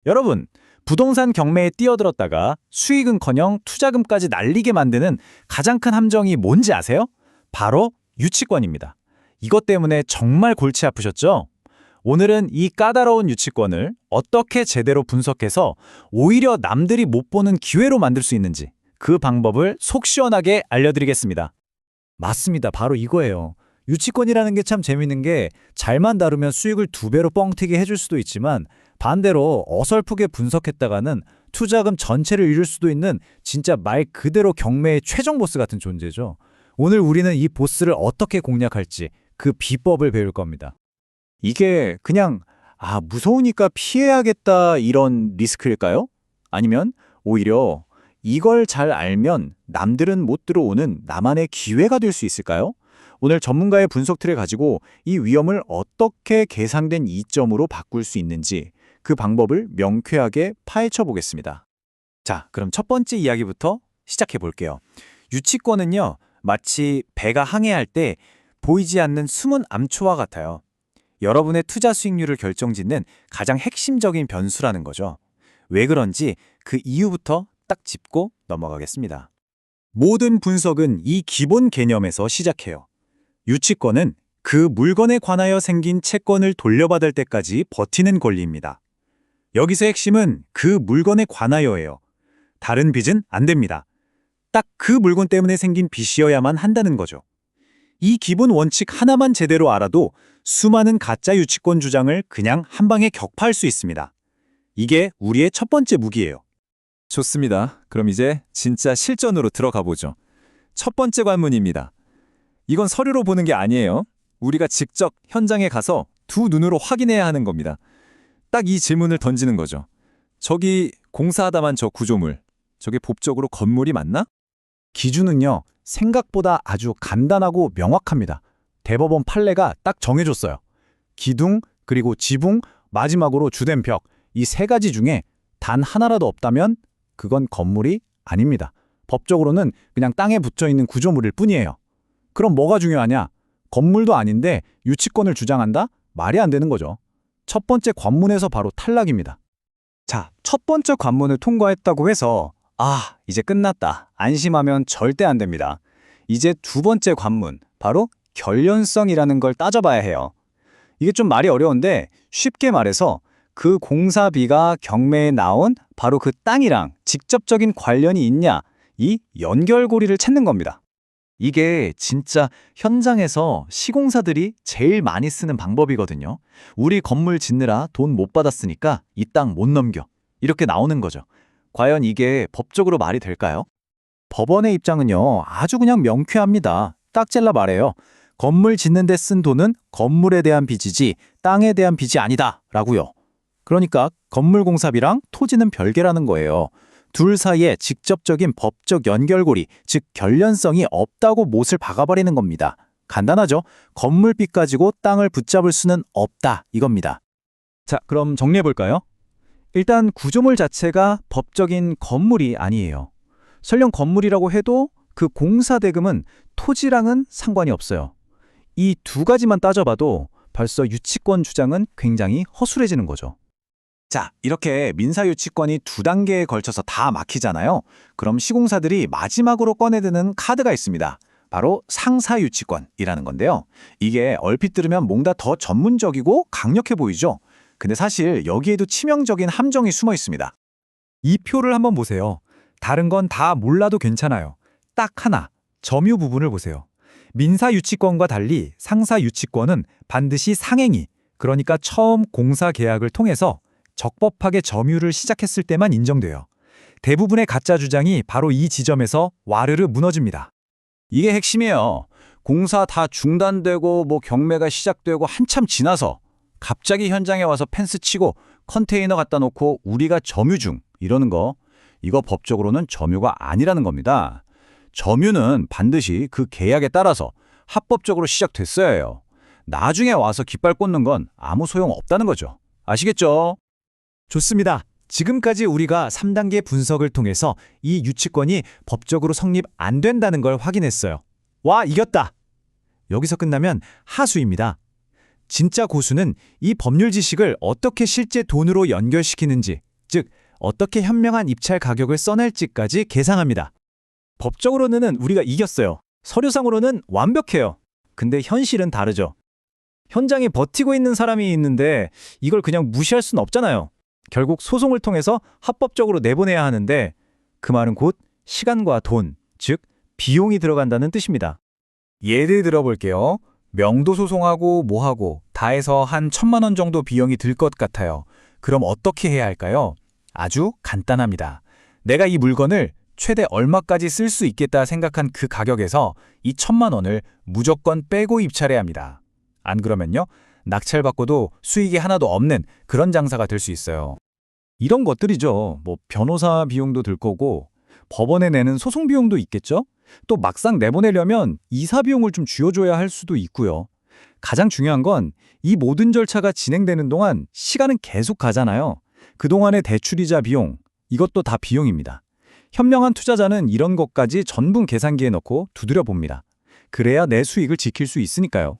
여러분, 부동산 경매에 뛰어들었다가 수익은커녕 투자금까지 날리게 만드는 가장 큰 함정이 뭔지 아세요? 바로 유치권입니다. 이것 때문에 정말 골치 아프셨죠? 오늘은 이 까다로운 유치권을 어떻게 제대로 분석해서 오히려 남들이 못 보는 기회로 만들 수 있는지 그 방법을 속 시원하게 알려드리겠습니다. 맞습니다. 바로 이거예요. 유치권이라는 게 참 재밌는 게 잘만 다루면 수익을 2배로 뻥튀기 해줄 수도 있지만 반대로 어설프게 분석했다가는 투자금 전체를 잃을 수도 있는 진짜 말 그대로 경매의 최종 보스 같은 존재죠. 오늘 우리는 이 보스를 어떻게 공략할지 그 비법을 배울 겁니다. 이게 그냥 무서우니까 피해야겠다 이런 리스크일까요? 아니면 오히려 이걸 잘 알면 남들은 못 들어오는 나만의 기회가 될 수 있을까요? 오늘 전문가의 분석 틀을 가지고 이 위험을 어떻게 계산된 이점으로 바꿀 수 있는지 그 방법을 명쾌하게 파헤쳐 보겠습니다. 자, 그럼 첫 번째 이야기부터 시작해 볼게요. 유치권은요, 마치 배가 항해할 때 보이지 않는 숨은 암초와 같아요. 여러분의 투자 수익률을 결정짓는 가장 핵심적인 변수라는 거죠. 왜 그런지 그 이유부터 딱 짚고 넘어가겠습니다. 모든 분석은 이 기본 개념에서 시작해요. 유치권은 그 물건에 관하여 생긴 채권을 돌려받을 때까지 버티는 권리입니다. 여기서 핵심은 그 물건에 관하여예요. 다른 빚은 안 됩니다. 딱 그 물건 때문에 생긴 빚이어야만 한다는 거죠. 이 기본 원칙 하나만 제대로 알아도 수많은 가짜 유치권 주장을 그냥 한 방에 격파할 수 있습니다. 이게 우리의 첫 번째 무기예요. 좋습니다. 그럼 이제 진짜 실전으로 들어가 보죠. 첫 번째 관문입니다. 이건 서류로 보는 게 아니에요. 우리가 직접 현장에 가서 두 눈으로 확인해야 하는 겁니다. 딱 이 질문을 던지는 거죠. 저기 공사하다만 저 구조물, 저게 법적으로 건물이 맞나? 기준은요, 생각보다 아주 간단하고 명확합니다. 대법원 판례가 딱 정해줬어요. 기둥, 그리고 지붕, 마지막으로 주된 벽, 이 세 가지 중에 단 하나라도 없다면 그건 건물이 아닙니다. 법적으로는 그냥 땅에 붙어있는 구조물일 뿐이에요. 그럼 뭐가 중요하냐? 건물도 아닌데 유치권을 주장한다? 말이 안 되는 거죠. 첫 번째 관문에서 바로 탈락입니다. 자, 첫 번째 관문을 통과했다고 해서 이제 끝났다. 안심하면 절대 안 됩니다. 이제 두 번째 관문, 바로 결련성이라는 걸 따져봐야 해요. 이게 좀 말이 어려운데 쉽게 말해서 그 공사비가 경매에 나온 바로 그 땅이랑 직접적인 관련이 있냐, 이 연결고리를 찾는 겁니다. 이게 진짜 현장에서 시공사들이 제일 많이 쓰는 방법이거든요. 우리 건물 짓느라 돈 못 받았으니까 이 땅 못 넘겨. 이렇게 나오는 거죠. 과연 이게 법적으로 말이 될까요? 법원의 입장은요, 아주 그냥 명쾌합니다. 딱 잘라 말해요. 건물 짓는 데 쓴 돈은 건물에 대한 빚이지 땅에 대한 빚이 아니다 라고요. 그러니까 건물 공사비랑 토지는 별개라는 거예요. 둘 사이에 직접적인 법적 연결고리, 즉 결련성이 없다고 못을 박아버리는 겁니다. 간단하죠? 건물빚 가지고 땅을 붙잡을 수는 없다 이겁니다. 자, 그럼 정리해볼까요? 일단 구조물 자체가 법적인 건물이 아니에요. 설령 건물이라고 해도 그 공사 대금은 토지랑은 상관이 없어요. 이 두 가지만 따져봐도 벌써 유치권 주장은 굉장히 허술해지는 거죠. 자, 이렇게 민사유치권이 두 단계에 걸쳐서 다 막히잖아요. 그럼 시공사들이 마지막으로 꺼내드는 카드가 있습니다. 바로 상사유치권이라는 건데요. 이게 얼핏 들으면 뭔가 더 전문적이고 강력해 보이죠? 근데 사실 여기에도 치명적인 함정이 숨어 있습니다. 이 표를 한번 보세요. 다른 건 다 몰라도 괜찮아요. 딱 하나, 점유 부분을 보세요. 민사유치권과 달리 상사유치권은 반드시 상행위, 그러니까 처음 공사 계약을 통해서 적법하게 점유를 시작했을 때만 인정돼요. 대부분의 가짜 주장이 바로 이 지점에서 와르르 무너집니다. 이게 핵심이에요. 공사 다 중단되고 경매가 시작되고 한참 지나서 갑자기 현장에 와서 펜스 치고 컨테이너 갖다 놓고 우리가 점유 중 이러는 거, 이거 법적으로는 점유가 아니라는 겁니다. 점유는 반드시 그 계약에 따라서 합법적으로 시작됐어야 해요. 나중에 와서 깃발 꽂는 건 아무 소용 없다는 거죠. 아시겠죠? 좋습니다. 지금까지 우리가 3단계 분석을 통해서 이 유치권이 법적으로 성립 안 된다는 걸 확인했어요. 와, 이겼다! 여기서 끝나면 하수입니다. 진짜 고수는 이 법률 지식을 어떻게 실제 돈으로 연결시키는지 즉 어떻게 현명한 입찰 가격을 써낼지까지 계상합니다. 법적으로는 우리가 이겼어요. 서류상으로는 완벽해요. 근데 현실은 다르죠. 현장에 버티고 있는 사람이 있는데 이걸 그냥 무시할 수는 없잖아요. 결국 소송을 통해서 합법적으로 내보내야 하는데 그 말은 곧 시간과 돈, 즉 비용이 들어간다는 뜻입니다. 예를 들어볼게요. 명도 소송하고 뭐하고 다 해서 한 1,000만 원 정도 비용이 들 것 같아요. 그럼 어떻게 해야 할까요? 아주 간단합니다. 내가 이 물건을 최대 얼마까지 쓸 수 있겠다 생각한 그 가격에서 이 1,000만 원을 무조건 빼고 입찰해야 합니다. 안 그러면요, 낙찰받고도 수익이 하나도 없는 그런 장사가 될 수 있어요. 이런 것들이죠. 뭐 변호사 비용도 들 거고 법원에 내는 소송 비용도 있겠죠? 또 막상 내보내려면 이사 비용을 좀 쥐어줘야 할 수도 있고요. 가장 중요한 건 이 모든 절차가 진행되는 동안 시간은 계속 가잖아요. 그동안의 대출이자 비용, 이것도 다 비용입니다. 현명한 투자자는 이런 것까지 전부 계산기에 넣고 두드려 봅니다. 그래야 내 수익을 지킬 수 있으니까요.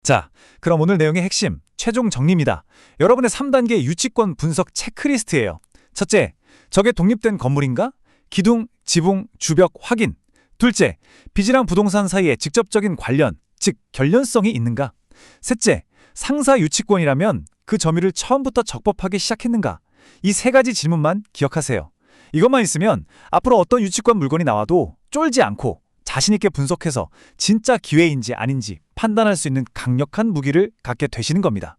자, 그럼 오늘 내용의 핵심, 최종 정리입니다. 여러분의 3단계 유치권 분석 체크리스트예요. 첫째, 저게 독립된 건물인가? 기둥, 지붕, 주벽 확인. 둘째, 빚이랑 부동산 사이에 직접적인 관련, 즉 결련성이 있는가? 셋째, 상사 유치권이라면 그 점유를 처음부터 적법하게 시작했는가? 이 세 가지 질문만 기억하세요. 이것만 있으면 앞으로 어떤 유치권 물건이 나와도 쫄지 않고 자신 있게 분석해서 진짜 기회인지 아닌지 판단할 수 있는 강력한 무기를 갖게 되시는 겁니다.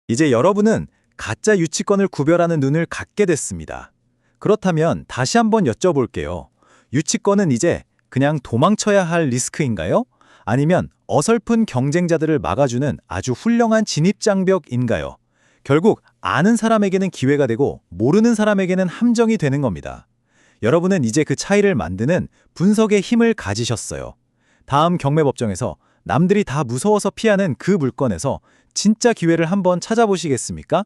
이제 여러분은 가짜 유치권을 구별하는 눈을 갖게 됐습니다. 그렇다면 다시 한번 여쭤볼게요. 유치권은 이제 그냥 도망쳐야 할 리스크인가요? 아니면 어설픈 경쟁자들을 막아주는 아주 훌륭한 진입장벽인가요? 결국 아는 사람에게는 기회가 되고 모르는 사람에게는 함정이 되는 겁니다. 여러분은 이제 그 차이를 만드는 분석의 힘을 가지셨어요. 다음 경매법정에서 남들이 다 무서워서 피하는 그 물건에서 진짜 기회를 한번 찾아보시겠습니까?